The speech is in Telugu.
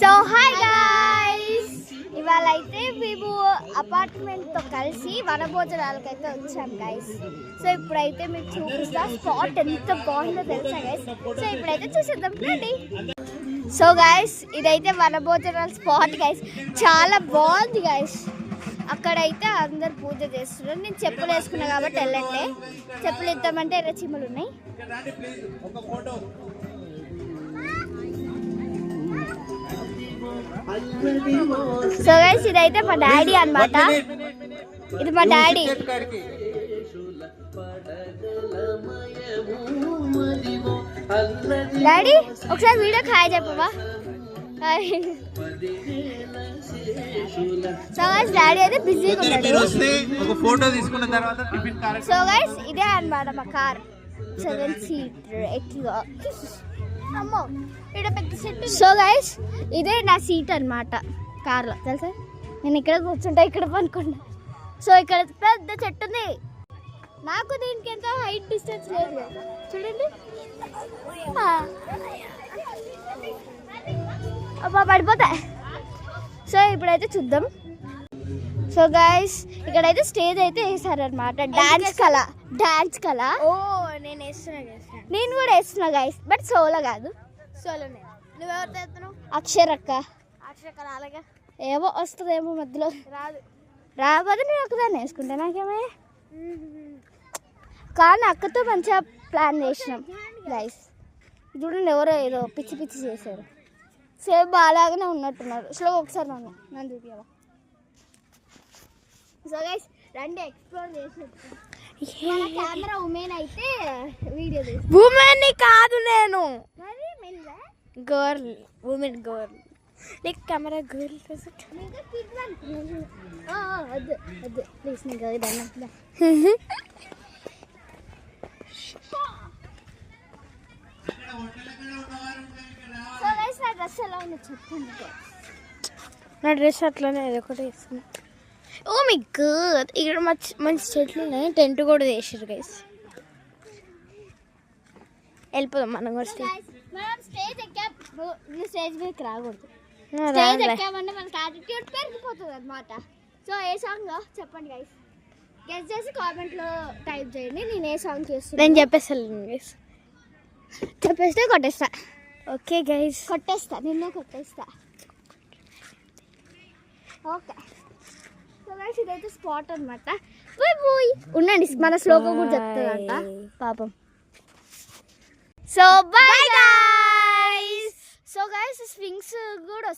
సో హాయ్ గైస్, ఇవాళ అయితే మేము అపార్ట్మెంట్తో కలిసి వనభోజనాలకు అయితే వచ్చాం గైస్. సో ఇప్పుడైతే మీకు చూపిస్తా స్పాట్ ఎంత బాగుందో తెలుసా గైస్. సో ఇప్పుడైతే చూసేద్దాం రండి. సో గైస్, ఇదైతే వనభోజనాల స్పాట్ గైస్, చాలా బాగుంది గైస్. అక్కడైతే అందరు పూజ చేస్తున్నారు. నేను చెప్పులు వేసుకున్నా కాబట్టి వెళ్ళండి. చెప్పులు ఇద్దామంటే ఎర్ర చీమలు ఉన్నాయి. సో గైస్, ఇదైతే మా డాడీ అన్నమాట. ఇది మా డాడీ. డాడీ ఒకసారి వీడియో హాయ్ చెప్పవా? సో గైస్, డాడీ అయితే బిజీగా ఉన్నాడు. సో గైస్, ఇదే అన్నమాట మా కార్, 7 సీటర్ ఎక్కువ. అమ్మో, ఇక్కడ పెద్ద సెట్. సో గైస్, ఇదే నా సీట్ అన్నమాట కార్లో, తెలుసా? నేను ఇక్కడ కూర్చుంటా, ఇక్కడ పనుకున్నా. సో ఇక్కడ పెద్ద చెట్టు ఉంది. నాకు దీనికి ఎంత హైట్ డిస్టెన్స్ లేదు, చూడండి. అబ్బా, పడిపోతా. సో ఇప్పుడైతే చూద్దాం. సో గైస్, ఇక్కడైతే స్టేజ్ అయితే వేసారనమాట. డాన్స్ కళ. ఓ, నేను కూడా వేస్తున్నా గైస్, బట్ సోలో కాదు. సోలోనే. నువ్వెవరితో వేస్తున్నావు? అక్షరక్క రాలేగా. ఏమో వస్తుందేమో మధ్యలో. రాబోతే నేను ఒకదాన్ని వేసుకుంటా, నాకేమే. కానీ అక్కతో మంచిగా ప్లాన్ చేసినాం గైస్. చూడండి, ఎవరో ఏదో పిచ్చి పిచ్చి చేశారు. సేమ్ బాగానే ఉన్నట్టున్నారు. స్లో ఒకసారి నన్ను చూపించావా? సో గైస్, రండి ఎక్స్ప్లోర్ చేసి. కెమెరా ఉమెన్ అయితే వీడియో ఉమెన్ కాదు, నేను girl. Women girl, like camera girl. వద్దు వద్దు ప్లీజ్, నీకు అది దండం. సో గైస్, నా డ్రెస్ ఎలా ఉంది చెప్పండి. నా డ్రెస్ అట్లానే ఒకటి వేస్తున్నా. ఓ మై గాడ్, ఇక్కడ మంచి చెట్లు ఉన్నాయి. టెంట్ కూడా వేసారు గైస్. వెళ్ళిపోదాం మనం కూడా. స్టేజ్ మీదకి రాకూడదు. స్టేజ్ ఎక్కామంటే మనకి యాటిట్యూడ్ పెరిగిపోతుంది అనమాట. సో ఏ సాంగ్ చెప్పండి గైస్, గెస్ చేసి కామెంట్లో టైప్ చేయండి. నేను ఏ సాంగ్ చేస్తాను నేను చెప్పేస్తాను గైస్. చెప్పేస్తే కొట్టేస్తా. ఓకే గైస్, కొట్టేస్తా, నిన్నే కొట్టేస్తా. ఓకే. సో గైస్, ఇదైతే స్పాట్ అనమాట. పోయి ఉండండి, మన శ్లోకం కూడా చెప్తుందంట పాపం. So bye guys. So guys, swings కూడా